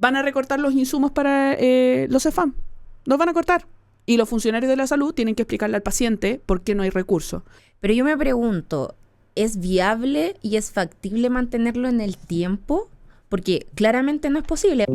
van a recortar los insumos para los CEFAM. Los van a cortar. Y los funcionarios de la salud tienen que explicarle al paciente por qué no hay recursos. Pero yo me pregunto, ¿es viable y es factible mantenerlo en el tiempo? Porque claramente no es posible.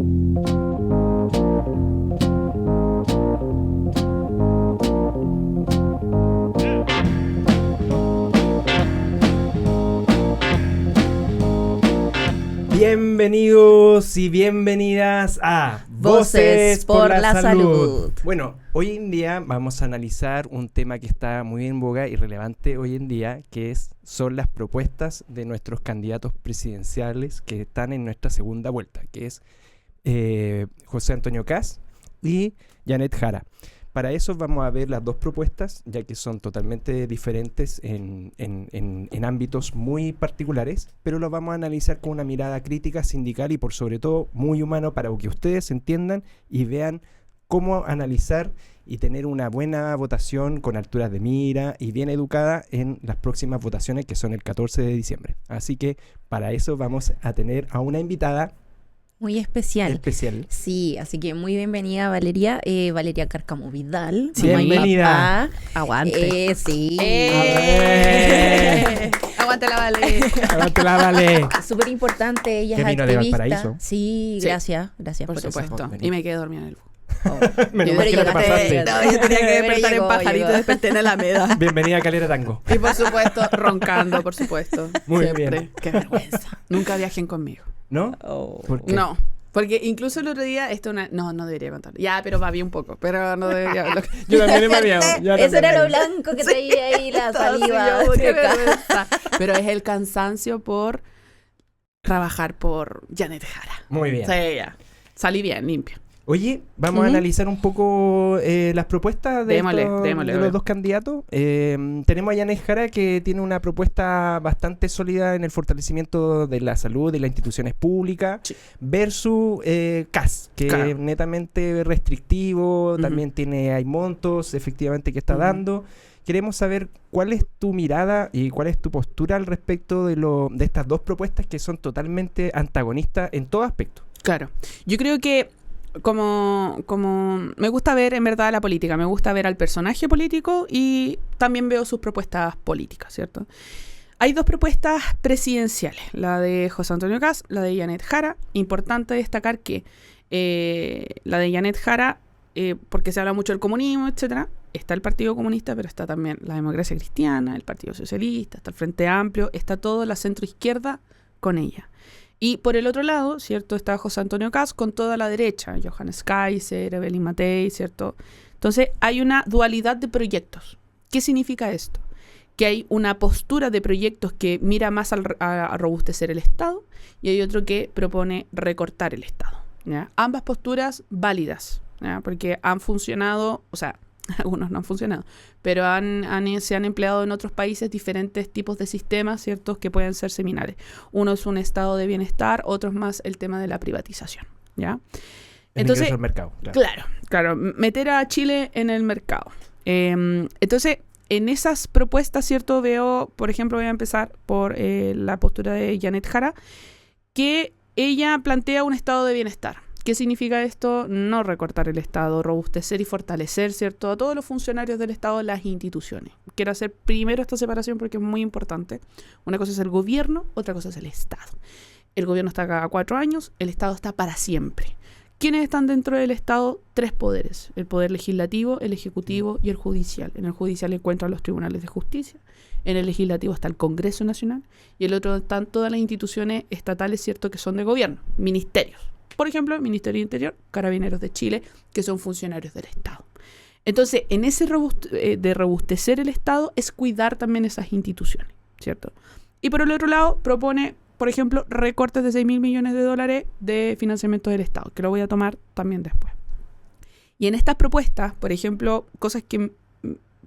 Bienvenidos y bienvenidas a Voces por la Salud. Bueno, hoy en día vamos a analizar un tema que está muy en boga y relevante hoy en día, que son las propuestas de nuestros candidatos presidenciales que están en nuestra segunda vuelta, que es José Antonio Kast y Janet Jara. Para eso vamos a ver las dos propuestas, ya que son totalmente diferentes en ámbitos muy particulares, pero lo vamos a analizar con una mirada crítica, sindical y por sobre todo muy humano, para que ustedes entiendan y vean cómo analizar y tener una buena votación con alturas de mira y bien educada en las próximas votaciones, que son el 14 de diciembre. Así que para eso vamos a tener a una invitada muy especial. Sí, así que muy bienvenida Valeria, Valeria Cárcamo Vidal. Bienvenida. Aguante. Sí. Aguante la Vale. Aguante la Vale. Súper importante, ella que es vino de activista. Valparaíso. Sí, gracias Por supuesto. Eso. Y me quedé dormida en el bus. Menos mal que no te pasaste. No, yo tenía que despertar en Pajarito, desperté en Alameda. Bienvenida a Calera Tango. Y por supuesto, roncando, por supuesto. Muy siempre. bien. Qué vergüenza. Nunca viajen conmigo. ¿No? ¿Por qué? No. Porque incluso el otro día, no debería contarlo. Ya, pero babí un poco, pero no debería. Yo también he babeado. Eso era lo blanco que traía ahí la saliva. Qué vergüenza. Pero es el cansancio por trabajar por Janet Jara. Muy bien. Sí, ya. Salí bien, limpio. Oye, vamos a analizar un poco las propuestas de los dos candidatos. Tenemos a Janet Jara, que tiene una propuesta bastante sólida en el fortalecimiento de la salud y las instituciones públicas, sí, versus Kast, que es netamente restrictivo, también hay montos efectivamente que está dando. Queremos saber cuál es tu mirada y cuál es tu postura al respecto de estas dos propuestas que son totalmente antagonistas en todo aspecto. Claro, yo creo que como me gusta ver en verdad la política, me gusta ver al personaje político y también veo sus propuestas políticas, ¿cierto? Hay dos propuestas presidenciales, la de José Antonio Kast, la de Janet Jara. Importante destacar que la de Janet Jara, porque se habla mucho del comunismo, etcétera, está el Partido Comunista, pero está también la Democracia Cristiana, el Partido Socialista, está el Frente Amplio, está toda la centroizquierda con ella. Y por el otro lado, ¿cierto?, está José Antonio Kast con toda la derecha, Johannes Kaiser, Evelyn Matei, ¿cierto? Entonces hay una dualidad de proyectos. ¿Qué significa esto? Que hay una postura de proyectos que mira más a robustecer el Estado y hay otro que propone recortar el Estado, ¿ya? Ambas posturas válidas, ¿ya? Porque han funcionado, o sea, algunos no han funcionado, pero se han empleado en otros países diferentes tipos de sistemas, ¿cierto?, que pueden ser similares. Uno es un estado de bienestar, otro es más el tema de la privatización, ¿ya? Entonces, el mercado, claro, meter a Chile en el mercado. Entonces, en esas propuestas, ¿cierto?, veo, por ejemplo, voy a empezar por la postura de Janet Jara, que ella plantea un estado de bienestar. ¿Qué significa esto? No recortar el Estado, robustecer y fortalecer, ¿cierto?, a todos los funcionarios del Estado, las instituciones. Quiero hacer primero esta separación porque es muy importante. Una cosa es el gobierno, otra cosa es el Estado. El gobierno está cada 4 años, el Estado está para siempre. ¿Quiénes están dentro del Estado? 3 poderes: el poder legislativo, el ejecutivo y el judicial. En el judicial encuentran los tribunales de justicia, en el legislativo está el Congreso Nacional y el otro están todas las instituciones estatales, ¿cierto?, que son de gobierno, ministerios. Por ejemplo, el Ministerio de Interior, Carabineros de Chile, que son funcionarios del Estado. Entonces, en ese de robustecer el Estado es cuidar también esas instituciones, ¿cierto? Y por el otro lado, propone, por ejemplo, recortes de $6.000 millones de financiamiento del Estado, que lo voy a tomar también después. Y en estas propuestas, por ejemplo, cosas que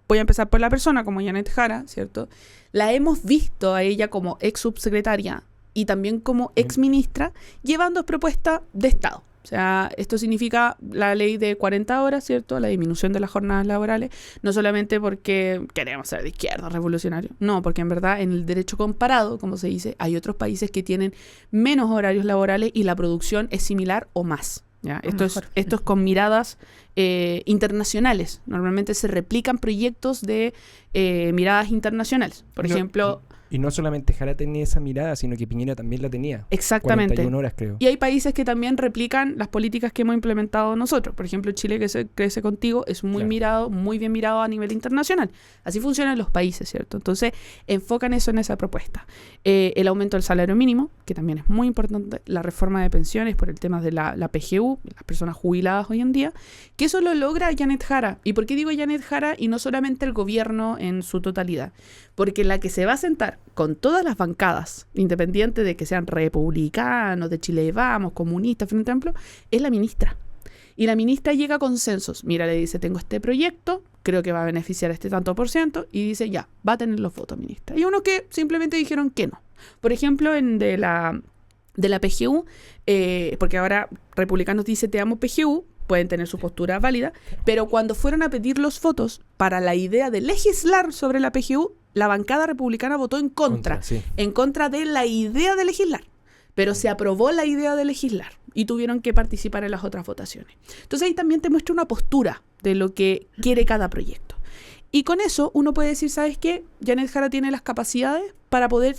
voy a empezar por la persona, como Janet Jara, ¿cierto? La hemos visto a ella como ex subsecretaria y también como ex ministra, llevando propuestas de Estado, O sea, esto significa la ley de 40 horas, ¿cierto? La disminución de las jornadas laborales, no solamente porque queremos ser de izquierda, revolucionario, no, porque en verdad en el derecho comparado, como se dice, hay otros países que tienen menos horarios laborales y la producción es similar o más. ¿Ya? Esto es con miradas internacionales. Normalmente se replican proyectos de miradas internacionales. Por ejemplo... Y no solamente Jara tenía esa mirada, sino que Piñera también la tenía. Exactamente. 41 horas, creo. Y hay países que también replican las políticas que hemos implementado nosotros. Por ejemplo, Chile, que se crece contigo, es muy mirado, muy bien mirado a nivel internacional. Así funcionan los países, ¿cierto? Entonces, enfocan eso en esa propuesta. El aumento del salario mínimo, que también es muy importante, la reforma de pensiones por el tema de la PGU, las personas jubiladas hoy en día, que eso lo logra Janet Jara. ¿Y por qué digo Janet Jara y no solamente el gobierno en su totalidad? Porque la que se va a sentar con todas las bancadas, independiente de que sean republicanos, de Chile Vamos, comunistas, Frente Amplio, es la ministra. Y la ministra llega a consensos. Mira, le dice, tengo este proyecto, creo que va a beneficiar a este tanto por ciento, y dice, ya, va a tener los votos, ministra. Y unos que simplemente dijeron que no. Por ejemplo, de la PGU, porque ahora republicanos dice, te amo PGU, pueden tener su postura válida, pero cuando fueron a pedir los votos para la idea de legislar sobre la PGU, la bancada republicana votó en contra de la idea de legislar, pero se aprobó la idea de legislar y tuvieron que participar en las otras votaciones. Entonces ahí también te muestra una postura de lo que quiere cada proyecto. Y con eso uno puede decir, ¿sabes qué? Janet Jara tiene las capacidades para poder,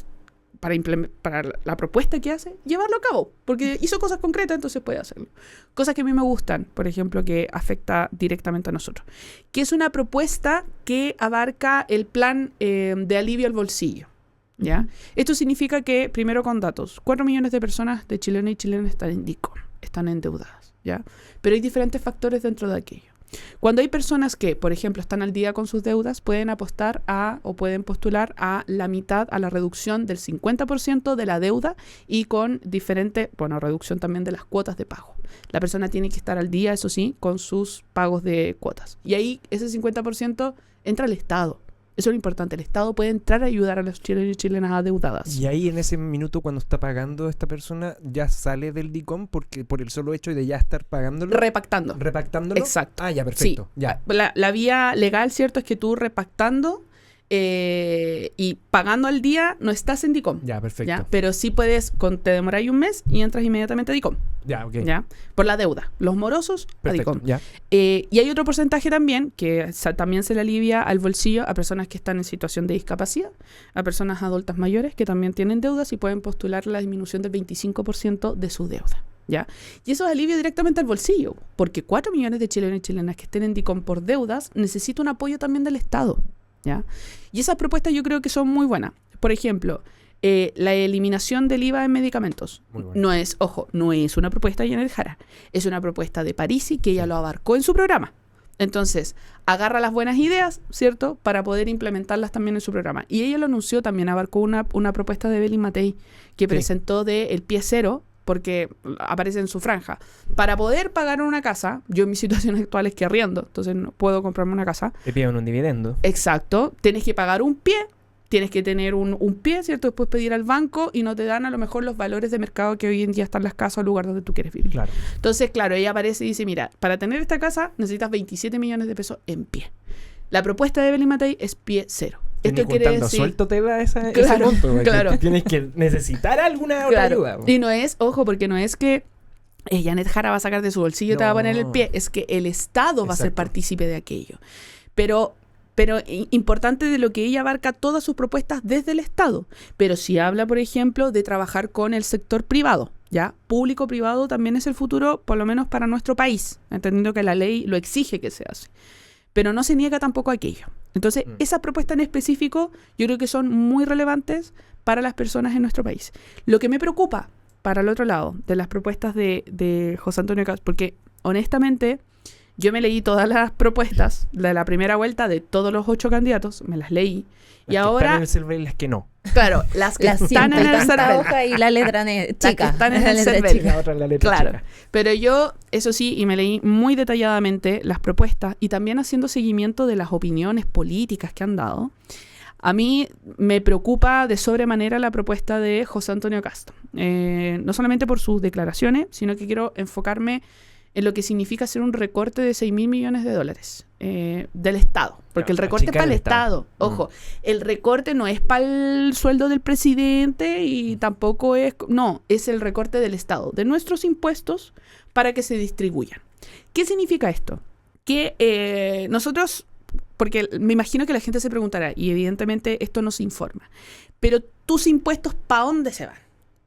para la propuesta que hace, llevarlo a cabo, porque hizo cosas concretas, entonces puede hacerlo. Cosas que a mí me gustan, por ejemplo, que afecta directamente a nosotros, que es una propuesta que abarca el plan de alivio al bolsillo, ¿ya? Esto significa que, primero con datos, 4 millones de personas de chilenos y chilenas están en DICOM, están endeudadas, ¿ya? Pero hay diferentes factores dentro de aquello. Cuando hay personas que, por ejemplo, están al día con sus deudas, pueden apostar o pueden postular a la mitad, a la reducción del 50% de la deuda y con reducción también de las cuotas de pago. La persona tiene que estar al día, eso sí, con sus pagos de cuotas. Y ahí ese 50% entra al Estado. Eso es lo importante. El Estado puede entrar a ayudar a los chilenos y chilenas adeudadas. Y ahí en ese minuto cuando está pagando esta persona ya sale del DICOM porque por el solo hecho de ya estar pagándolo. ¿Repactándolo? Exacto. Ah, ya, perfecto. Sí. Ya. La vía legal, ¿cierto? Es que tú repactando y pagando al día no estás en DICOM. Ya, perfecto. ¿Ya? Pero sí puedes, te demoráis un mes y entras inmediatamente a DICOM. Ya, ok. ¿Ya? Por la deuda. Los morosos, perfecto, a DICOM. Ya. Y hay otro porcentaje también que también se le alivia al bolsillo a personas que están en situación de discapacidad, a personas adultas mayores que también tienen deudas y pueden postular la disminución del 25% de su deuda. ¿Ya? Y eso es alivio directamente al bolsillo, porque 4 millones de chilenos y chilenas que estén en DICOM por deudas necesitan un apoyo también del Estado. ¿Ya? Y esas propuestas yo creo que son muy buenas. Por ejemplo, la eliminación del IVA en medicamentos. No es una propuesta de Janet Jara, es una propuesta de Parisi que ella lo abarcó en su programa. Entonces, agarra las buenas ideas, ¿cierto?, para poder implementarlas también en su programa. Y ella lo anunció, también abarcó una propuesta de Belín Matei que presentó de el pie cero, porque aparece en su franja. Para poder pagar una casa, yo en mi situación actual es que arriendo, entonces no puedo comprarme una casa. Te piden un dividendo. Exacto. Tienes que pagar un pie, tienes que tener un pie, ¿cierto? Después pedir al banco y no te dan a lo mejor los valores de mercado que hoy en día están las casas o el lugar donde tú quieres vivir. Claro. Entonces, claro, ella aparece y dice, mira, para tener esta casa necesitas 27 millones de pesos en pie. La propuesta de Belín Matei es pie cero. Esto quiere decir, suelto te da ese monto, claro. Tienes que necesitar alguna otra ayuda. Y no es, ojo, porque no es que Janet Jara va a sacar de su bolsillo y te va a poner el pie, es que el Estado va a ser partícipe de aquello. Pero importante de lo que ella abarca todas sus propuestas desde el Estado. Pero si habla, por ejemplo, de trabajar con el sector privado, ¿ya? Público-privado también es el futuro, por lo menos para nuestro país, entendiendo que la ley lo exige que se hace. Pero no se niega tampoco aquello. Entonces, esas propuestas en específico yo creo que son muy relevantes para las personas en nuestro país. Lo que me preocupa, para el otro lado, de las propuestas de José Antonio Cast, porque honestamente yo me leí todas las propuestas de la primera vuelta de todos los 8 candidatos, me las leí. Las y ahora están en el CERVEL y las que no. Claro, las que están en el CERVEL y la letra chica. Las que están en el CERVEL. La otra es la letra claro. chica. Pero yo, eso sí, y me leí muy detalladamente las propuestas y también haciendo seguimiento de las opiniones políticas que han dado. A mí me preocupa de sobremanera la propuesta de José Antonio Kast. No solamente por sus declaraciones, sino que quiero enfocarme en lo que significa hacer un recorte de 6.000 millones de dólares del Estado. Porque el recorte es para el Estado. Ojo, el recorte no es para el sueldo del presidente y tampoco es... No, es el recorte del Estado, de nuestros impuestos para que se distribuyan. ¿Qué significa esto? Que nosotros... Porque me imagino que la gente se preguntará, y evidentemente esto no se informa, pero tus impuestos, ¿para dónde se van?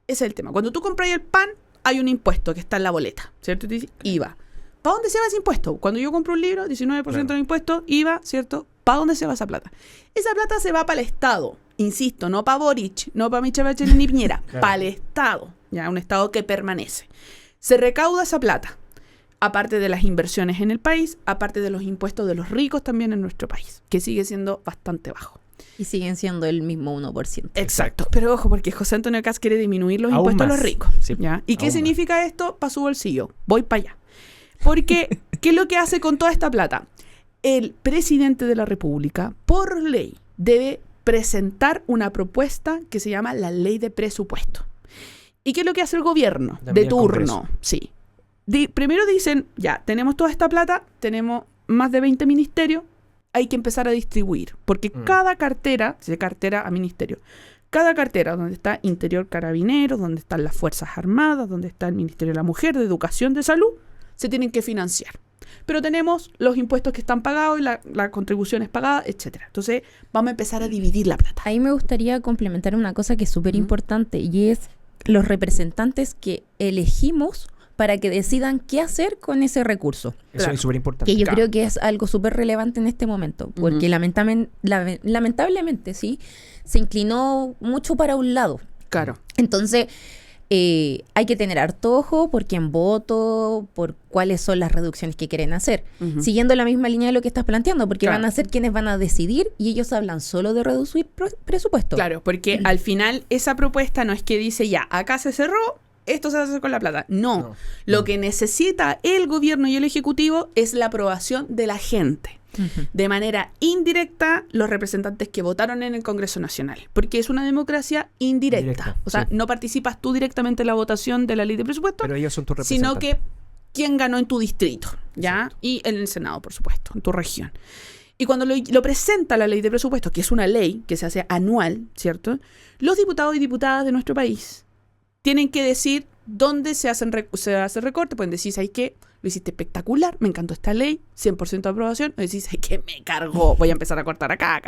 Ese es el tema. Cuando tú compras el pan, hay un impuesto que está en la boleta, ¿cierto? Y te dice IVA. ¿Para dónde se va ese impuesto? Cuando yo compro un libro, 19% de impuesto, IVA, ¿cierto? ¿Para dónde se va esa plata? Esa plata se va para el Estado, insisto, no para Boric, no para Michelle Bachelet ni Piñera, para el Estado, ya un Estado que permanece. Se recauda esa plata. Aparte de las inversiones en el país, aparte de los impuestos de los ricos también en nuestro país, que sigue siendo bastante bajo. Y siguen siendo el mismo 1%. Exacto. Pero ojo, porque José Antonio Kast quiere disminuir los Aún impuestos más. a los ricos. Sí, ¿ya? ¿Y qué aún significa esto? Para su bolsillo. Voy para allá. Porque, ¿qué es lo que hace con toda esta plata? El presidente de la República, por ley, debe presentar una propuesta que se llama la ley de presupuesto. ¿Y qué es lo que hace el gobierno También de el turno? Congreso. Sí. Primero dicen, ya, tenemos toda esta plata, tenemos más de 20 ministerios, hay que empezar a distribuir. Porque cada cartera, de cartera a ministerio, cada cartera donde está Interior, Carabineros, donde están las Fuerzas Armadas, donde está el Ministerio de la Mujer, de Educación, de Salud, se tienen que financiar. Pero tenemos los impuestos que están pagados, y la contribución es pagada, etcétera. Entonces, vamos a empezar a dividir la plata. Ahí me gustaría complementar una cosa que es súper importante y es los representantes que elegimos para que decidan qué hacer con ese recurso. Eso es súper importante. Que yo Claro. creo que es algo súper relevante en este momento, porque lamentablemente, sí, se inclinó mucho para un lado. Claro. Entonces, hay que tener harto ojo por quién voto, por cuáles son las reducciones que quieren hacer. Siguiendo la misma línea de lo que estás planteando, porque Claro. van a ser quienes van a decidir y ellos hablan solo de reducir presupuesto. Claro, porque al final esa propuesta no es que dice, ya, acá se cerró, esto se hace con la plata. No. Lo que necesita el gobierno y el ejecutivo es la aprobación de la gente. De manera indirecta, los representantes que votaron en el Congreso Nacional. Porque es una democracia indirecta. Indirecta, O sea, sí. no participas tú directamente en la votación de la ley de presupuesto, Pero ellos son tus sino representantes. que quién ganó en tu distrito, ¿ya? Exacto. Y en el Senado, por supuesto, en tu región. Y cuando lo presenta la ley de presupuesto, que es una ley que se hace anual, ¿cierto? Los diputados y diputadas de nuestro país tienen que decir dónde se hace recorte. Pueden decir, ¿sabes qué? Lo hiciste espectacular, me encantó esta ley, 100% de aprobación. O decís, ¿sabes qué? Me cargó, voy a empezar a cortar acá.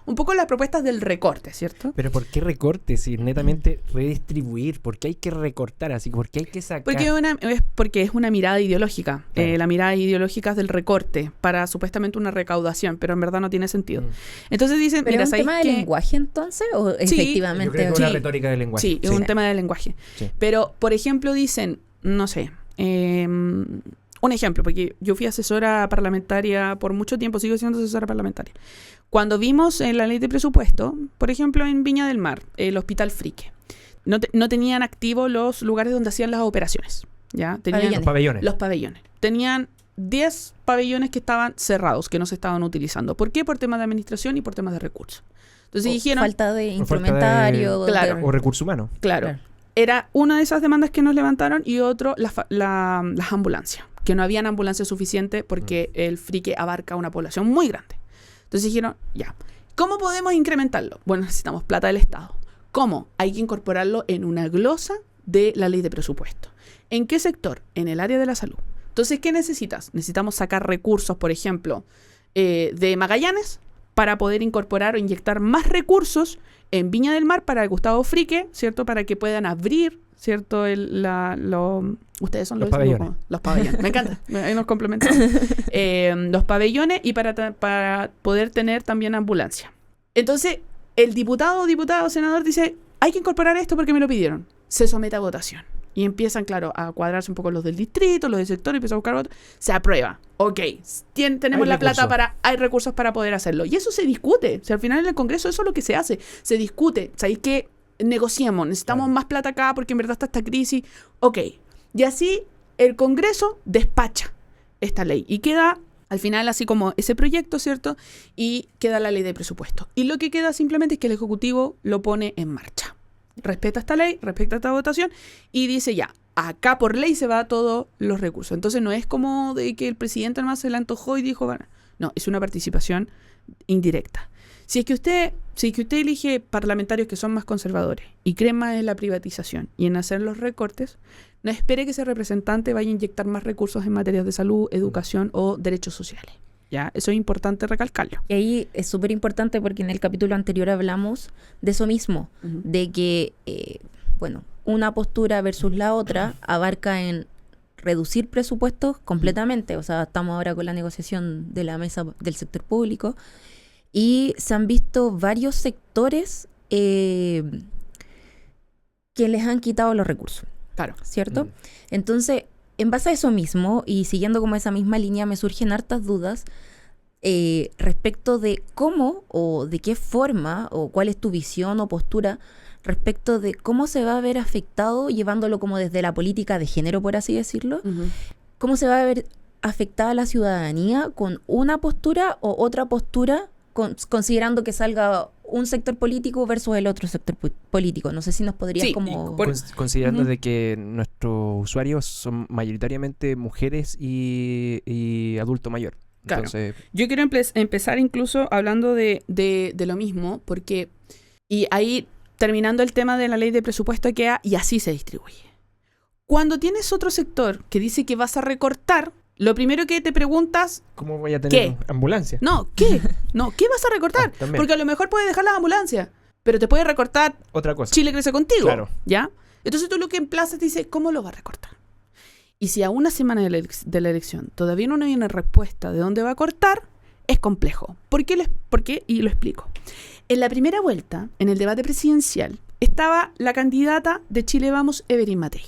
Un poco las propuestas del recorte, ¿cierto? Pero ¿por qué recorte? Si netamente redistribuir, ¿por qué hay que recortar así? ¿Por qué hay que sacar? Porque es una mirada ideológica. Claro. La mirada ideológica es del recorte para supuestamente una recaudación, pero en verdad no tiene sentido. Entonces dicen, ¿Pero mira, es un ¿sabéis tema de qué? lenguaje entonces? ¿O Yo efectivamente? creo que es Sí. una retórica del lenguaje. Sí, es un tema del lenguaje. Sí. Pero, por ejemplo, dicen, no sé, un ejemplo, porque yo fui asesora parlamentaria por mucho tiempo, sigo siendo asesora parlamentaria. Cuando vimos la ley de presupuesto, por ejemplo, en Viña del Mar, el Hospital Frique, no tenían activos los lugares donde hacían las operaciones. ¿Ya? Tenían Los pabellones. los pabellones. Tenían 10 pabellones que estaban cerrados, que no se estaban utilizando. ¿Por qué? Por temas de administración y por temas de recursos. Entonces dijeron... Falta de falta de- instrumentario. Claro. O recursos humanos. Claro. Era una de esas demandas que nos levantaron y otro, las ambulancias. Que no habían ambulancias suficientes porque el Frique abarca una población muy grande. Entonces dijeron, ya, ¿cómo podemos incrementarlo? Bueno, necesitamos plata del Estado. ¿Cómo? Hay que incorporarlo en una glosa de la ley de presupuesto. ¿En qué sector? En el área de la salud. Entonces, ¿qué necesitas? Necesitamos sacar recursos, por ejemplo, de Magallanes para poder incorporar o inyectar más recursos en Viña del Mar para Gustavo Frique, ¿cierto? Para que puedan abrir, ¿cierto? Ustedes son Los pabellones. ¿cómo? Los pabellones. Me encanta. Ahí nos complementamos. Los pabellones y para poder tener también ambulancia. Entonces, el diputado, senador dice, hay que incorporar esto porque me lo pidieron. Se somete a votación. Y empiezan, claro, a cuadrarse un poco los del distrito, los del sector, y empieza a buscar votos. Se aprueba. Ok, tenemos Hay la plata recursos. hay recursos para poder hacerlo. Y eso se discute. O sea, al final en el Congreso eso es lo que se hace. Se discute. ¿Sabéis qué? Negociemos. Necesitamos Claro. más plata acá porque en verdad está esta crisis. Ok. Y así el Congreso despacha esta ley y queda al final así como ese proyecto, ¿cierto? Y queda la ley de presupuesto. Y lo que queda simplemente es que el Ejecutivo lo pone en marcha. Respeta esta ley, respeta esta votación y dice ya, acá por ley se va todos los recursos. Entonces no es como de que el presidente además se le antojó y dijo, bueno, no, es una participación indirecta. Si es que usted elige parlamentarios que son más conservadores y creen más en la privatización y en hacer los recortes, no espere que ese representante vaya a inyectar más recursos en materias de salud, educación o derechos sociales. ¿Ya? Eso es importante recalcarlo. Y ahí es súper importante porque en el capítulo anterior hablamos de eso mismo, de que, una postura versus la otra abarca en reducir presupuestos completamente. O sea, estamos ahora con la negociación de la mesa del sector público y se han visto varios sectores que les han quitado los recursos. Claro. ¿Cierto? Entonces, en base a eso mismo, y siguiendo como esa misma línea, me surgen hartas dudas respecto de cómo o de qué forma o cuál es tu visión o postura respecto de cómo se va a ver afectado, llevándolo como desde la política de género, por así decirlo, cómo se va a ver afectada la ciudadanía con una postura o otra postura, considerando que salga un sector político versus el otro sector político. No sé si nos podrías como... Considerando de que nuestros usuarios son mayoritariamente mujeres y adulto mayor. Claro. Entonces... Yo quiero empezar incluso hablando de lo mismo, porque... Y ahí, terminando el tema de la ley de presupuesto queda, y así se distribuye. Cuando tienes otro sector que dice que vas a recortar, lo primero que te preguntas... ¿Cómo voy a tener ambulancia? No, ¿qué? No, ¿qué vas a recortar? Porque a lo mejor puedes dejar las ambulancias, pero te puede recortar otra cosa. Chile crece contigo. Claro. ¿Ya? Entonces tú lo que emplazas dices, ¿cómo lo vas a recortar? Y si a una semana de la elección todavía no hay una respuesta de dónde va a cortar, es complejo. ¿Por qué? Y lo explico. En la primera vuelta, en el debate presidencial, estaba la candidata de Chile Vamos, Evelyn Matei.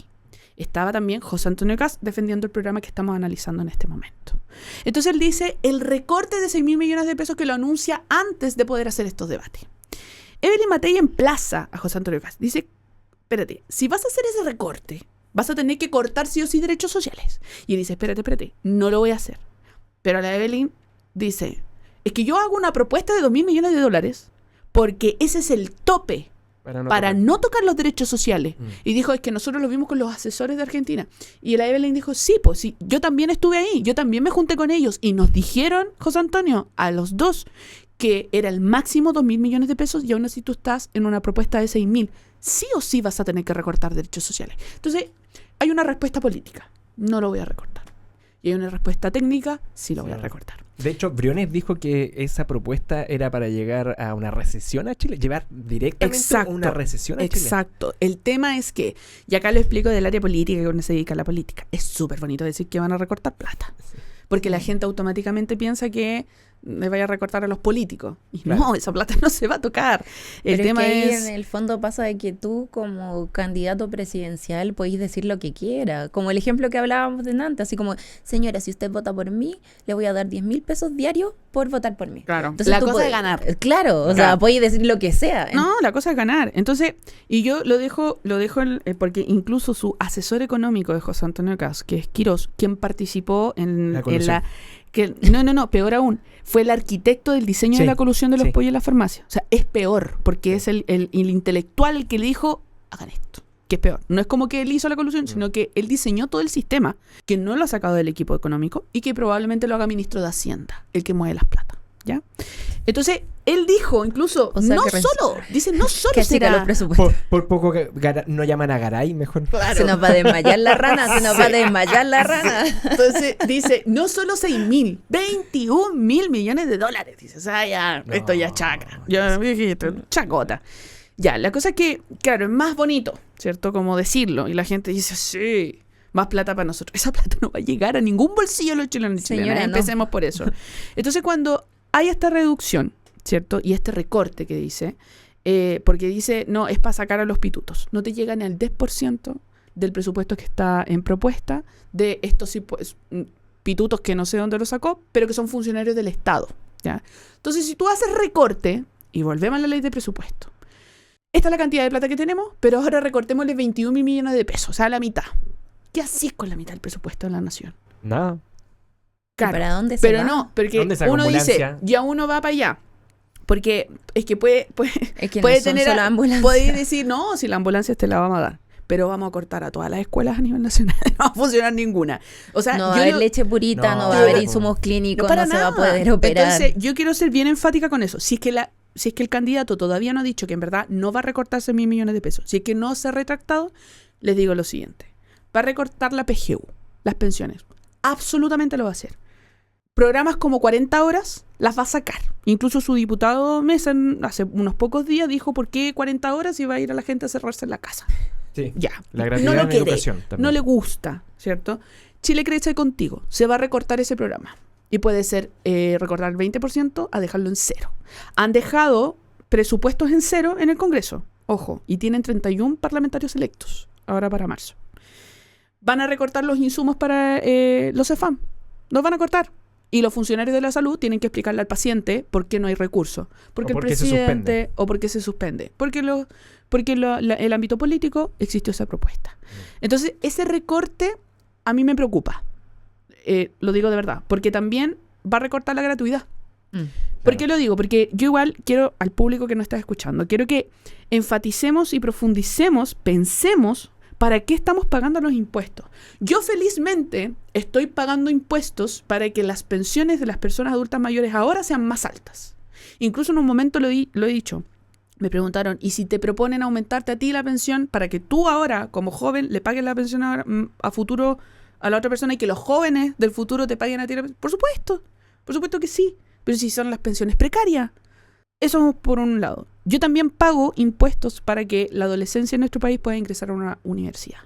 Estaba también José Antonio Kast defendiendo el programa que estamos analizando en este momento. Entonces él dice el recorte de 6.000 millones de pesos que lo anuncia antes de poder hacer estos debates. Evelyn Matei emplaza a José Antonio Kast. Dice, espérate, si vas a hacer ese recorte, vas a tener que cortar sí o sí derechos sociales. Y él dice, espérate, no lo voy a hacer. Pero la Evelyn dice, es que yo hago una propuesta de 2.000 millones de dólares porque ese es el tope para no tocar los derechos sociales. Y dijo, es que nosotros lo vimos con los asesores de Argentina. Y la Evelyn dijo, sí, pues sí, yo también estuve ahí, yo también me junté con ellos. Y nos dijeron, José Antonio, a los dos, que era el máximo 2.000 millones de pesos y aún así tú estás en una propuesta de 6.000. Sí o sí vas a tener que recortar derechos sociales. Entonces, hay una respuesta política, no lo voy a recortar. Y hay una respuesta técnica, sí lo voy a recortar. De hecho, Briones dijo que esa propuesta era para llegar a una recesión a Chile, llevar directamente a una recesión a Chile. Exacto. El tema es que, y acá lo explico del área política, que uno se dedica a la política, es súper bonito decir que van a recortar plata. Sí. Porque la gente automáticamente piensa que le vaya a recortar a los políticos. Y claro, no, esa plata no se va a tocar. El Pero tema es que ahí es... en el fondo pasa de que tú como candidato presidencial podéis decir lo que quiera. Como el ejemplo que hablábamos de antes, así como, señora, si usted vota por mí, le voy a dar 10.000 pesos diarios por votar por mí. Claro, entonces, la cosa es ganar. Claro, o sea, podéis decir lo que sea. No, la cosa es ganar. Entonces, y yo lo dejo porque incluso su asesor económico de José Antonio Kast, que es Quirós, quien participó en la peor aún, fue el arquitecto del diseño de la colusión de los pollos en la farmacia. O sea, es peor, porque es el intelectual el que le dijo, hagan esto, que es peor. No es como que él hizo la colusión, sino que él diseñó todo el sistema, que no lo ha sacado del equipo económico y que probablemente lo haga ministro de Hacienda, el que mueve las plata, ¿ya? Entonces, él dijo incluso, no solo será... Por poco no llaman a Garay, mejor. Claro. Se nos va a desmayar la rana, Entonces, dice, no solo 6.000, 21.000 millones de dólares. Dice, o sea, ya, no, esto ya es chacra. Ya, chacota. Ya, la cosa es que, claro, es más bonito, ¿cierto? Como decirlo. Y la gente dice, sí, más plata para nosotros. Esa plata no va a llegar a ningún bolsillo de los chilenos y chilenas. Empecemos por eso. Entonces, cuando hay esta reducción, ¿cierto? Y este recorte que dice, porque dice, no, es para sacar a los pitutos. No te llegan al 10% del presupuesto que está en propuesta de estos pitutos que no sé dónde lo sacó, pero que son funcionarios del Estado, ¿ya? Entonces, si tú haces recorte, y volvemos a la ley de presupuesto, esta es la cantidad de plata que tenemos, pero ahora recortémosle 21.000 millones de pesos, o sea, la mitad. ¿Qué haces con la mitad del presupuesto de la nación? Nada. Claro, ¿Para dónde se pero va? no, porque ¿Dónde saca uno dice, ambulancia? ya uno va para allá. Porque es que Es que puede no son tener, solo ambulancias. puede decir, no, si la ambulancia te la vamos a dar, pero vamos a cortar a todas las escuelas a nivel nacional, no va a funcionar ninguna. O sea, No va a haber leche purita, No, no va a haber no. insumos clínicos, para no se va a nada. poder operar. Entonces, yo quiero ser bien enfática con eso. Si es que el candidato todavía no ha dicho que en verdad no va a recortarse 1.000 millones de pesos, si es que no se ha retractado, les digo lo siguiente. Va a recortar la PGU, las pensiones. Absolutamente lo va a hacer. Programas como 40 horas las va a sacar. Incluso su diputado Mesa hace unos pocos días dijo por qué 40 horas iba a ir a la gente a cerrarse en la casa. Sí. Ya. La gratuidad no lo en quiere, educación también. no le gusta, ¿cierto? Chile crece contigo. Se va a recortar ese programa. Y puede ser recortar el 20% a dejarlo en cero. Han dejado presupuestos en cero en el Congreso. Ojo. Y tienen 31 parlamentarios electos. Ahora para marzo. Van a recortar los insumos para los CEFAM. Los van a cortar. Y los funcionarios de la salud tienen que explicarle al paciente por qué no hay recursos. Porque O por el qué se presidente... suspende. O porque se suspende. Porque el ámbito político existió esa propuesta. Entonces, ese recorte a mí me preocupa. Lo digo de verdad. Porque también va a recortar la gratuidad. ¿Por qué lo digo? Porque yo igual quiero, al público que nos está escuchando, quiero que enfaticemos y profundicemos, pensemos para qué estamos pagando los impuestos. Yo felizmente estoy pagando impuestos para que las pensiones de las personas adultas mayores ahora sean más altas. Incluso en un momento lo he dicho. Me preguntaron, ¿y si te proponen aumentarte a ti la pensión para que tú ahora, como joven, le pagues la pensión a futuro a la otra persona y que los jóvenes del futuro te paguen a ti la pensión? Por supuesto que sí. Pero si son las pensiones precarias. Eso por un lado. Yo también pago impuestos para que la adolescencia en nuestro país pueda ingresar a una universidad.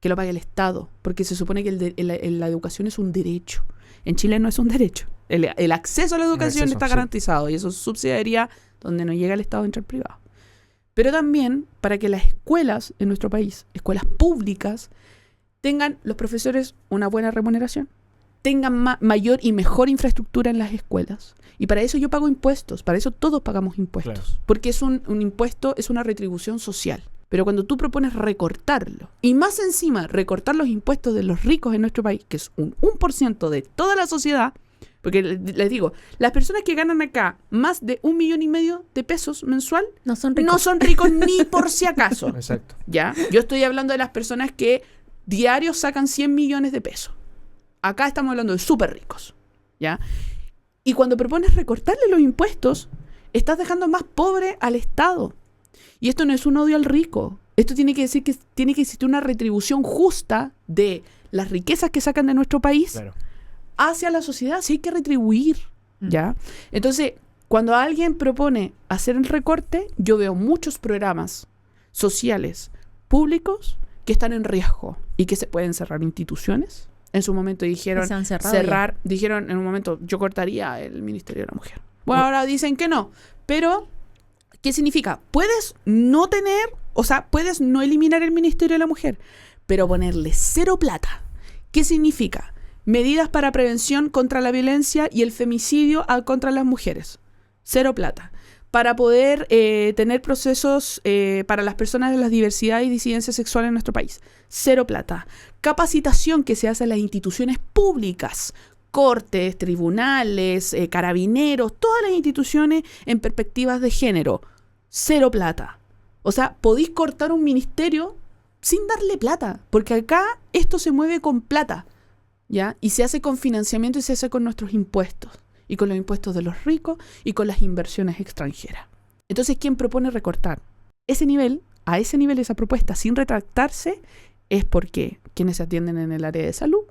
Que lo pague el Estado. Porque se supone que la educación es un derecho. En Chile no es un derecho. El acceso a la educación está garantizado. Y eso subsidiaría donde no llega el Estado entra el privado. Pero también para que las escuelas en nuestro país, escuelas públicas, tengan los profesores una buena remuneración. Tengan mayor y mejor infraestructura en las escuelas. Y para eso yo pago impuestos. Para eso todos pagamos impuestos. Claro. Porque es un impuesto, es una retribución social. Pero cuando tú propones recortarlo, y más encima recortar los impuestos de los ricos en nuestro país, que es un 1% de toda la sociedad, porque les digo, las personas que ganan acá más de 1,5 millones de pesos mensual no son ricos ni por si acaso. Exacto. ¿Ya? Yo estoy hablando de las personas que diarios sacan 100 millones de pesos. Acá estamos hablando de súper ricos, ¿ya? Y cuando propones recortarle los impuestos, estás dejando más pobre al Estado. Y esto no es un odio al rico. Esto tiene que decir que tiene que existir una retribución justa de las riquezas que sacan de nuestro país hacia la sociedad. Sí hay que retribuir, ¿ya? Entonces, cuando alguien propone hacer el recorte, yo veo muchos programas sociales públicos que están en riesgo y que se pueden cerrar instituciones. En su momento dijeron dijeron en un momento, yo cortaría el Ministerio de la Mujer. Bueno, ahora dicen que no. Pero, ¿qué significa? Puedes no puedes no eliminar el Ministerio de la Mujer, pero ponerle cero plata. ¿Qué significa? Medidas para prevención contra la violencia y el femicidio contra las mujeres. Cero plata. Para poder tener procesos para las personas de las diversidades y disidencias sexuales en nuestro país. Cero plata. Capacitación que se hace en las instituciones públicas, cortes, tribunales, carabineros, todas las instituciones en perspectivas de género. Cero plata. O sea, podéis cortar un ministerio sin darle plata, porque acá esto se mueve con plata, ¿ya? Y se hace con financiamiento y se hace con nuestros impuestos. Y con los impuestos de los ricos y con las inversiones extranjeras. Entonces, ¿quién propone recortar? A ese nivel, esa propuesta, sin retractarse, es porque quienes se atienden en el área de salud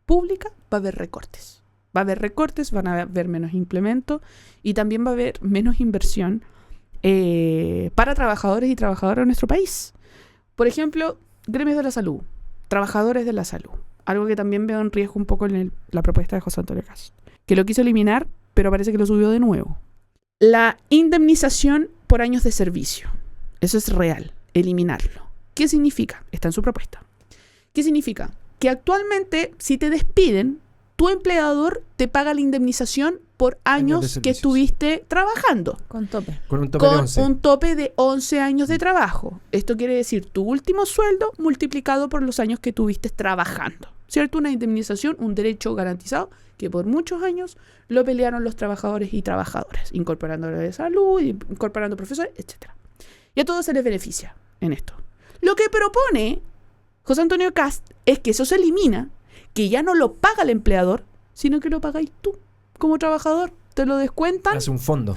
pública va a haber recortes. Va a haber recortes, van a haber menos implementos y también va a haber menos inversión para trabajadores y trabajadoras de nuestro país. Por ejemplo, gremios de la salud, trabajadores de la salud. Algo que también veo en riesgo un poco en la propuesta de José Antonio Kast, que lo quiso eliminar, pero parece que lo subió de nuevo. La indemnización por años de servicio. Eso es real, eliminarlo. ¿Qué significa? Está en su propuesta. ¿Qué significa? Que actualmente, si te despiden, tu empleador te paga la indemnización por años que estuviste trabajando. Con tope. Con un tope de 11. Un tope de 11 años de trabajo. Esto quiere decir tu último sueldo multiplicado por los años que tuviste trabajando. ¿cierto? Una indemnización, un derecho garantizado que por muchos años lo pelearon los trabajadores y trabajadoras, incorporando áreas de salud, incorporando profesores, etc. Y a todos se les beneficia en esto. Lo que propone José Antonio Kast es que eso se elimina, que ya no lo paga el empleador, sino que lo pagáis tú como trabajador. Te lo descuentan. Hace un fondo.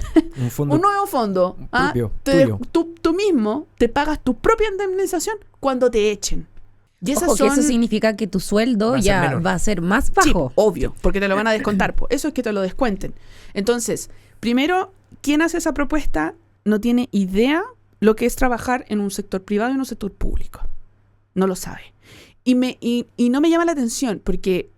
Un nuevo fondo. Propio, tuyo. Tú mismo te pagas tu propia indemnización cuando te echen. Y esas Ojo, que eso significa que tu sueldo ya va a ser más bajo. Sí, obvio, porque te lo van a descontar. Eso es que te lo descuenten. Entonces, primero, quien hace esa propuesta no tiene idea lo que es trabajar en un sector privado y en un sector público. No lo sabe. Y no me llama la atención, porque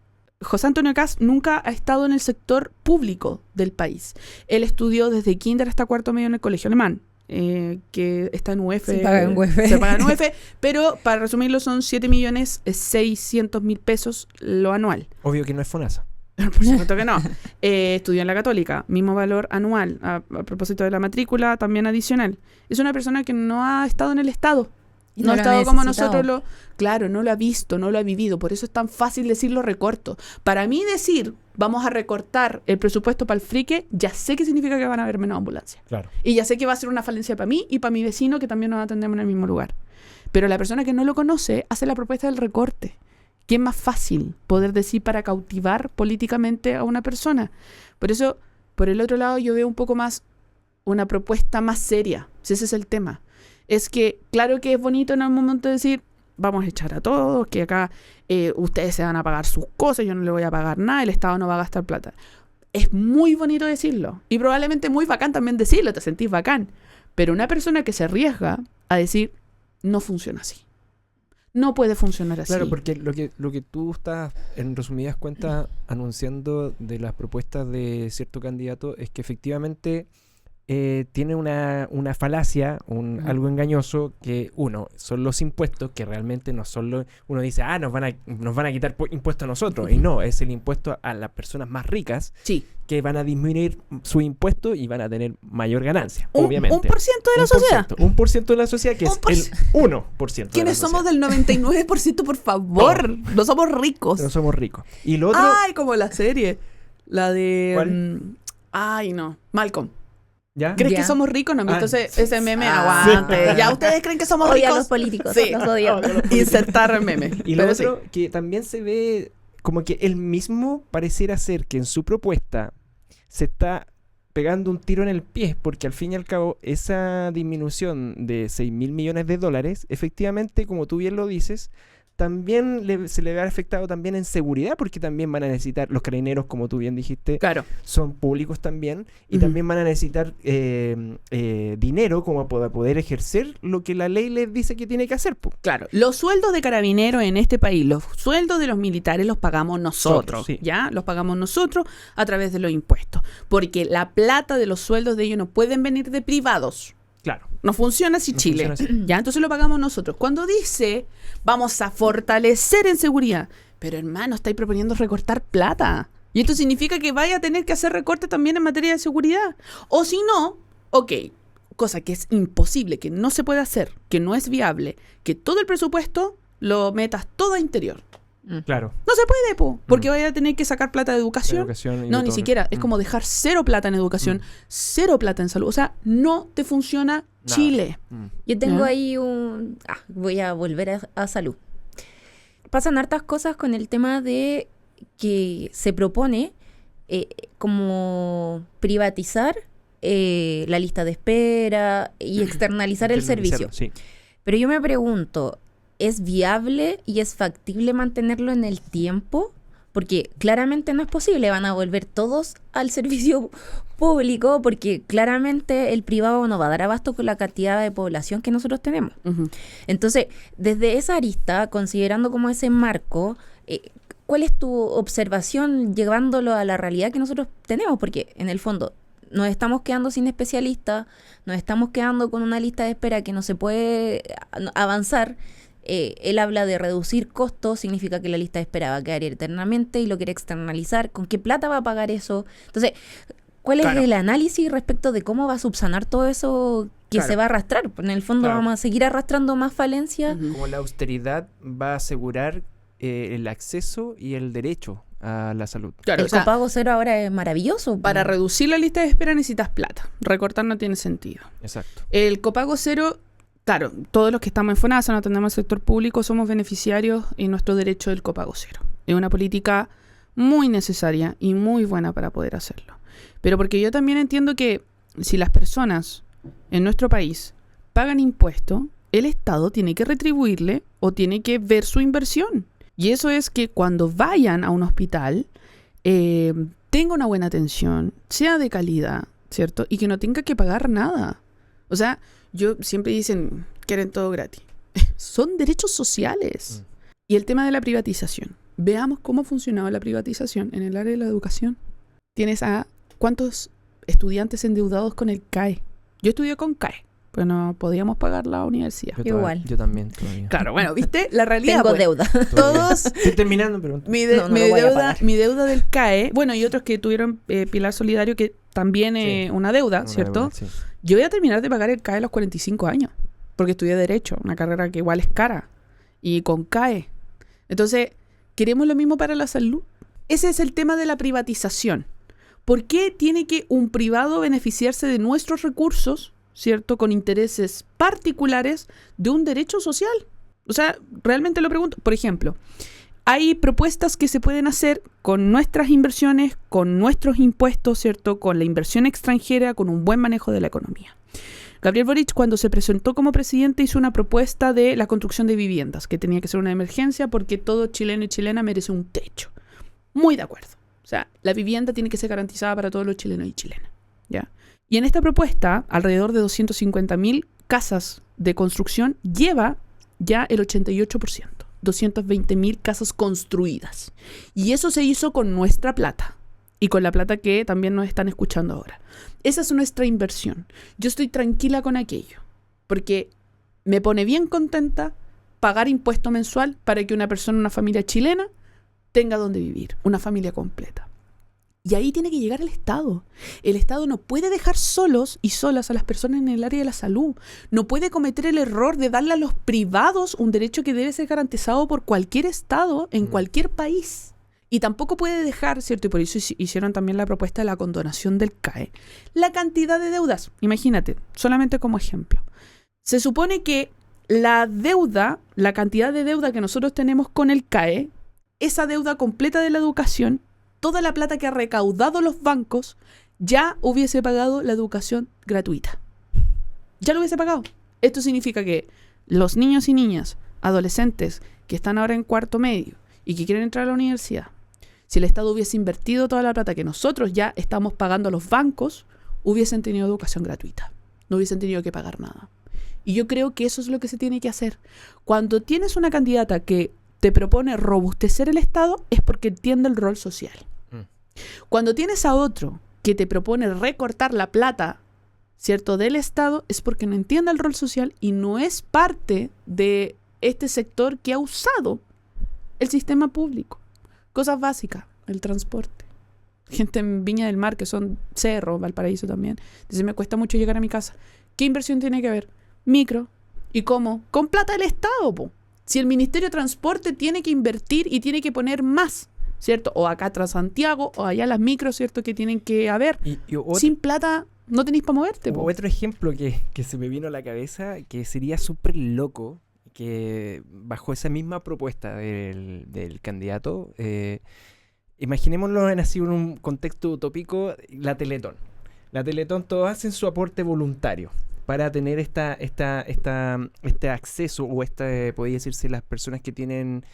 José Antonio Kast nunca ha estado en el sector público del país. Él estudió desde kinder hasta cuarto medio en el colegio alemán, que está en UF. Se paga en UF. Se paga en UF, pero para resumirlo son 7.600.000 pesos lo anual. Obvio que no es FONASA. Por supuesto que no. Estudió en la Católica, mismo valor anual. A propósito de la matrícula, también adicional. Es una persona que no ha estado en el Estado. No ha estado como nosotros Claro, no lo ha visto, no lo ha vivido. Por eso es tan fácil decirlo recorto. Para mí decir, vamos a recortar el presupuesto para el frique, ya sé que significa que van a haber menos ambulancias. Claro. Y ya sé que va a ser una falencia para mí y para mi vecino, que también nos atendemos en el mismo lugar. Pero la persona que no lo conoce hace la propuesta del recorte. ¿Qué es más fácil poder decir para cautivar políticamente a una persona? Por eso, por el otro lado, yo veo un poco más una propuesta más seria, si ese es el tema. Es que, claro que es bonito en el momento de decir, vamos a echar a todos, que acá ustedes se van a pagar sus cosas, yo no le voy a pagar nada, el Estado no va a gastar plata. Es muy bonito decirlo, y probablemente muy bacán también decirlo, te sentís bacán. Pero una persona que se arriesga a decir, no funciona así. No puede funcionar así. Claro, porque lo que tú estás, en resumidas cuentas, anunciando de las propuestas de cierto candidato es que efectivamente tiene una falacia, algo engañoso, que son los impuestos, que realmente no son uno dice, nos van a quitar impuestos a nosotros, y no, es el impuesto a las personas más ricas, sí, que van a disminuir su impuesto y van a tener mayor ganancia, obviamente. 1% de la sociedad. 1% de la sociedad, que es el 1%. ¿Quiénes somos del 99%, por favor? No somos ricos. No somos ricos. Y lo otro... Ay, como la serie. La de... ¿Cuál? Ay, no. Malcolm. ¿Ya? ¿Crees que somos ricos? No, entonces ese meme aguante. Sí. ¿Ya ustedes creen que somos Odia ricos? a los políticos. Sí. Los odio. Insertar meme. Y lo otro, que también se ve como que él mismo pareciera ser que en su propuesta se está pegando un tiro en el pie, porque al fin y al cabo esa disminución de 6.000 millones de dólares, efectivamente, como tú bien lo dices, también se le ve afectado también en seguridad, porque también van a necesitar, los carabineros, como tú bien dijiste, claro, son públicos también, y también van a necesitar dinero como para poder ejercer lo que la ley les dice que tiene que hacer. Claro, los sueldos de carabineros en este país, los sueldos de los militares los pagamos nosotros, sí. ¿Ya? Los pagamos nosotros a través de los impuestos, porque la plata de los sueldos de ellos no pueden venir de privados. Claro. No funciona así Chile. Ya, entonces lo pagamos nosotros. Cuando dice, vamos a fortalecer en seguridad, pero hermano, estáis proponiendo recortar plata. Y esto significa que vaya a tener que hacer recortes también en materia de seguridad. O si no, cosa que es imposible, que no se puede hacer, que no es viable, que todo el presupuesto lo metas todo a interior. Claro. No se puede, porque vaya a tener que sacar plata de educación. No, ni siquiera. Es como dejar cero plata en educación, cero plata en salud. O sea, no te funciona Chile. Yo tengo ahí voy a volver a salud. Pasan hartas cosas con el tema de que se propone como privatizar la lista de espera y externalizar el servicio. Sí. Pero yo me pregunto, ¿es viable y es factible mantenerlo en el tiempo? Porque claramente no es posible, van a volver todos al servicio público porque claramente el privado no va a dar abasto con la cantidad de población que nosotros tenemos. Entonces, desde esa arista, considerando como ese marco, ¿cuál es tu observación llevándolo a la realidad que nosotros tenemos? Porque en el fondo nos estamos quedando sin especialistas, nos estamos quedando con una lista de espera que no se puede avanzar. Él habla de reducir costos, significa que la lista de espera va a quedar eternamente y lo quiere externalizar. ¿Con qué plata va a pagar eso? Entonces, ¿cuál es el análisis respecto de cómo va a subsanar todo eso que se va a arrastrar? En el fondo vamos a seguir arrastrando más falencias. Como la austeridad va a asegurar el acceso y el derecho a la salud. Claro, El copago cero ahora es maravilloso. para reducir la lista de espera necesitas plata. Recortar no tiene sentido. Exacto. El copago cero, claro, todos los que estamos en FONASA, no atendemos al sector público, somos beneficiarios y nuestro derecho del copago cero. Es una política muy necesaria y muy buena para poder hacerlo. Pero porque yo también entiendo que si las personas en nuestro país pagan impuestos, el Estado tiene que retribuirle o tiene que ver su inversión. Y eso es que cuando vayan a un hospital, tenga una buena atención, sea de calidad, ¿cierto? Y que no tenga que pagar nada. O sea, yo siempre dicen, quieren todo gratis. Son derechos sociales. Y el tema de la privatización. Veamos cómo funcionaba la privatización en el área de la educación. Tienes a cuántos estudiantes endeudados con el CAE. Yo estudié con CAE, pero no podíamos pagar la universidad. Igual. Yo también todavía. Claro, bueno, ¿viste? La realidad. Tengo pues, deuda. todos... Estoy terminando, pero... No lo voy a pagar. mi deuda del CAE, bueno, y otros que tuvieron Pilar Solidario, que también es una deuda, ¿cierto? Sí. Yo voy a terminar de pagar el CAE a los 45 años, porque estudié Derecho, una carrera que igual es cara, y con CAE. Entonces, ¿queremos lo mismo para la salud? Ese es el tema de la privatización. ¿Por qué tiene que un privado beneficiarse de nuestros recursos, ¿cierto? Con intereses particulares de un derecho social. O sea, realmente lo pregunto. Por ejemplo, hay propuestas que se pueden hacer con nuestras inversiones, con nuestros impuestos, ¿cierto? Con la inversión extranjera, con un buen manejo de la economía. Gabriel Boric, cuando se presentó como presidente, hizo una propuesta de la construcción de viviendas, que tenía que ser una emergencia porque todo chileno y chilena merece un techo. Muy de acuerdo. O sea, la vivienda tiene que ser garantizada para todos los chilenos y chilenas, ¿ya? Y en esta propuesta, alrededor de 250.000 casas de construcción lleva ya el 88%. 220.000 casas construidas. Y eso se hizo con nuestra plata. Y con la plata que también nos están escuchando ahora. Esa es nuestra inversión. Yo estoy tranquila con aquello. Porque me pone bien contenta pagar impuesto mensual para que una persona, una familia chilena, tenga donde vivir. Una familia completa. Y ahí tiene que llegar el Estado. El Estado no puede dejar solos y solas a las personas en el área de la salud. No puede cometer el error de darle a los privados un derecho que debe ser garantizado por cualquier Estado en cualquier país. Y tampoco puede dejar, ¿cierto? Y por eso hicieron también la propuesta de la condonación del CAE. La cantidad de deudas. Imagínate, solamente como ejemplo. Se supone que la deuda, la cantidad de deuda que nosotros tenemos con el CAE, esa deuda completa de la educación, toda la plata que ha recaudado los bancos, ya hubiese pagado la educación gratuita. Ya lo hubiese pagado. Esto significa que los niños y niñas, adolescentes que están ahora en cuarto medio y que quieren entrar a la universidad, si el Estado hubiese invertido toda la plata que nosotros ya estamos pagando a los bancos, hubiesen tenido educación gratuita. No hubiesen tenido que pagar nada. Y yo creo que eso es lo que se tiene que hacer. Cuando tienes una candidata que te propone robustecer el Estado, es porque entiende el rol social. Cuando tienes a otro que te propone recortar la plata, ¿cierto?, del Estado, es porque no entiende el rol social y no es parte de este sector que ha usado el sistema público. Cosas básicas, el transporte. Gente en Viña del Mar, que son Cerro, Valparaíso también. Dice, me cuesta mucho llegar a mi casa. ¿Qué inversión tiene que haber? Micro. ¿Y cómo? Con plata del Estado, po. Si el Ministerio de Transporte tiene que invertir y tiene que poner más, ¿cierto? O acá Transantiago, o allá las micros, ¿cierto?, que tienen que haber. Sin plata no tenéis para moverte, po. Otro ejemplo que se me vino a la cabeza, que sería súper loco, que bajo esa misma propuesta del candidato, imaginémoslo así en un contexto utópico, la Teletón. La Teletón, todos hacen su aporte voluntario para tener este acceso, o podría decirse, las personas que tienen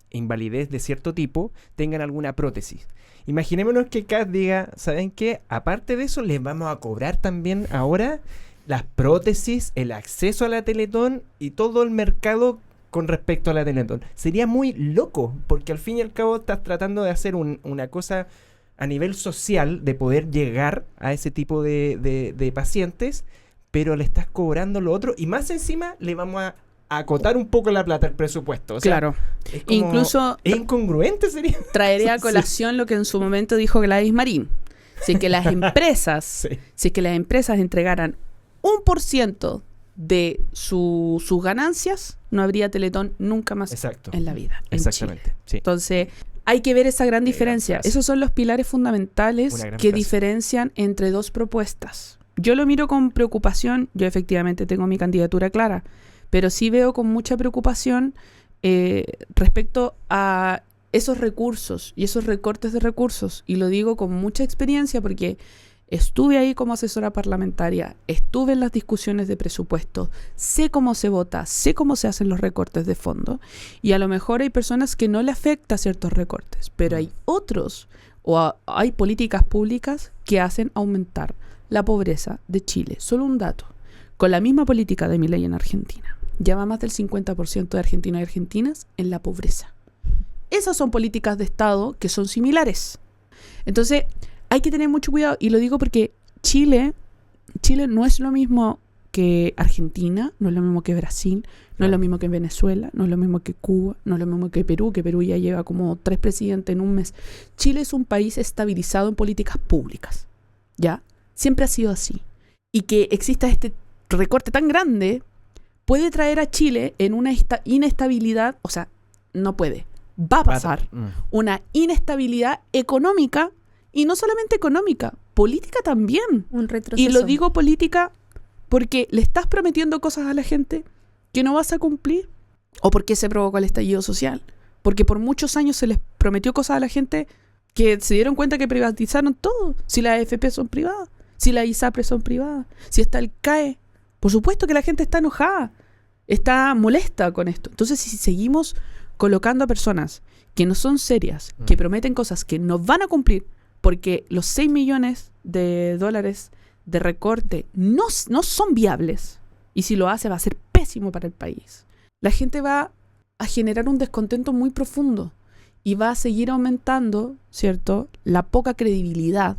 invalidez de cierto tipo, tengan alguna prótesis. Imaginémonos que CAS diga, ¿saben qué? Aparte de eso, les vamos a cobrar también ahora las prótesis, el acceso a la Teletón y todo el mercado con respecto a la Teletón. Sería muy loco, porque al fin y al cabo estás tratando de hacer una cosa a nivel social, de poder llegar a ese tipo de pacientes, pero le estás cobrando lo otro, y más encima le vamos a acotar un poco la plata al presupuesto. O sea, claro. es como, incluso es incongruente, sería. traería a colación lo que en su momento dijo Gladys Marín. Si es que las empresas, si es que las empresas entregaran 1% de sus ganancias, no habría Teletón nunca más Exacto. en la vida. En Exactamente. Chile. Sí. Entonces, hay que ver esa gran Qué diferencia. gran frase. Esos son los pilares fundamentales Una gran que frase. diferencian entre dos propuestas. Yo lo miro con preocupación. Yo efectivamente tengo mi candidatura clara, pero sí veo con mucha preocupación respecto a esos recursos y esos recortes de recursos. Y lo digo con mucha experiencia porque estuve ahí como asesora parlamentaria, estuve en las discusiones de presupuesto, sé cómo se vota, sé cómo se hacen los recortes de fondo, y a lo mejor hay personas que no le afecta ciertos recortes, pero hay otros hay políticas públicas que hacen aumentar la pobreza de Chile. Solo un dato: con la misma política de Milei en Argentina, ya va más del 50% de argentinos y argentinas en la pobreza. Esas son políticas de Estado que son similares. Entonces, hay que tener mucho cuidado, y lo digo porque Chile no es lo mismo que Argentina, no es lo mismo que Brasil, no es lo mismo que Venezuela, no es lo mismo que Cuba, no es lo mismo que Perú ya lleva como 3 presidentes en un mes. Chile es un país estabilizado en políticas públicas, ¿ya? Siempre ha sido así. Y que exista este recorte tan grande puede traer a Chile en una inestabilidad, o sea, no puede, va a pasar una inestabilidad económica. Y no solamente económica, política también. Un retroceso. Y lo digo política porque le estás prometiendo cosas a la gente que no vas a cumplir. ¿O porque se provocó el estallido social? Porque por muchos años se les prometió cosas a la gente que se dieron cuenta que privatizaron todo. Si las AFP son privadas, si las ISAPRE son privadas, si está el CAE. Por supuesto que la gente está enojada, está molesta con esto. Entonces, si seguimos colocando a personas que no son serias, que prometen cosas que no van a cumplir, porque los 6 millones de dólares de recorte no son viables, y si lo hace va a ser pésimo para el país, la gente va a generar un descontento muy profundo y va a seguir aumentando, ¿cierto?, la poca credibilidad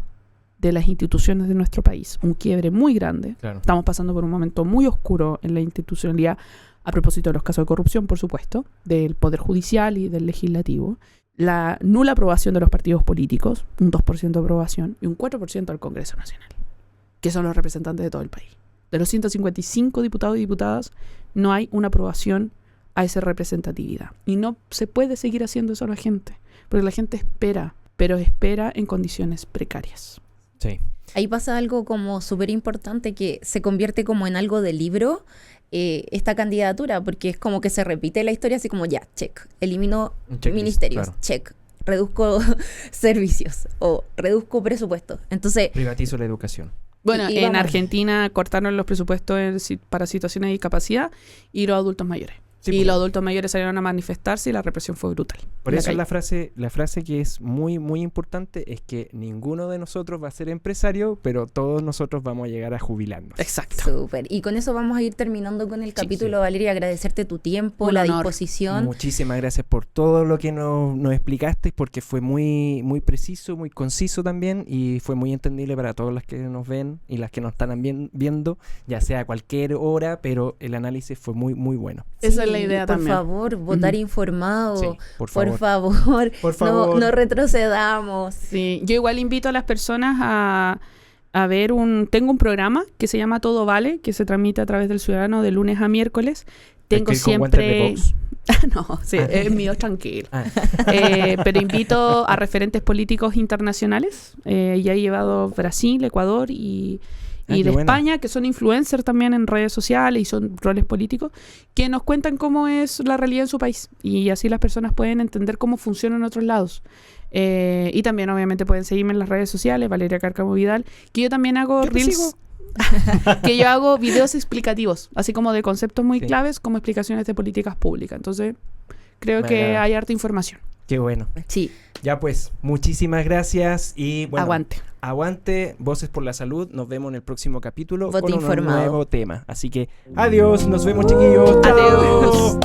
de las instituciones de nuestro país. Un quiebre muy grande. Claro. Estamos pasando por un momento muy oscuro en la institucionalidad, a propósito de los casos de corrupción, por supuesto, del Poder Judicial y del Legislativo. La nula aprobación de los partidos políticos, un 2% de aprobación, y un 4% al Congreso Nacional, que son los representantes de todo el país. De los 155 diputados y diputadas, no hay una aprobación a esa representatividad. Y no se puede seguir haciendo eso a la gente, porque la gente espera, pero espera en condiciones precarias. Sí. Ahí pasa algo como súper importante, que se convierte como en algo de libro, esta candidatura, porque es como que se repite la historia así como ya, check, elimino ministerios, claro. check, reduzco servicios o reduzco presupuestos. Entonces, Privatizo la educación. Bueno, Y en vamos. Argentina cortaron los presupuestos para situaciones de discapacidad y los adultos mayores. Sí, y pues. los adultos mayores salieron a manifestarse y la represión fue brutal. Por En eso calle. la frase que es muy, muy importante es que ninguno de nosotros va a ser empresario, pero todos nosotros vamos a llegar a jubilarnos. Exacto. súper. Y con eso vamos a ir terminando con el capítulo, sí. Valeria. Agradecerte tu tiempo, Un la honor. disposición. Muchísimas gracias por todo lo que nos explicaste, porque fue muy, muy preciso, muy conciso también, y fue muy entendible para todos las que nos ven y las que nos están viendo, ya sea a cualquier hora, pero el análisis fue muy, muy bueno. Esa es la idea por también. favor, votar Ujú. informado. Sí, por Por favor. favor, Por favor. No retrocedamos. Sí, yo igual invito a las personas a ver tengo un programa que se llama Todo Vale, que se transmite a través del Ciudadano de lunes a miércoles. Tengo ¿El que con guantes de siempre... box? No, sí, es mío, tranquilo. Ah, Pero invito a referentes políticos internacionales. Ya he llevado Brasil, Ecuador y qué de bueno. España, que son influencers también en redes sociales y son roles políticos, que nos cuentan cómo es la realidad en su país. Y así las personas pueden entender cómo funciona en otros lados. Y también obviamente pueden seguirme en las redes sociales, Valeria Cárcamo Vidal, que yo también hago Yo te reels, sigo. que yo hago videos explicativos, así como de conceptos muy Sí. claves, como explicaciones de políticas públicas. Entonces, creo Me que agrada. hay harta información. Qué bueno. Sí. Ya pues, muchísimas gracias y bueno, Aguante. aguante, Voces por la Salud. Nos vemos en el próximo capítulo Voto con un informado. nuevo tema. Así que adiós, nos vemos chiquillos. Chao. Adiós.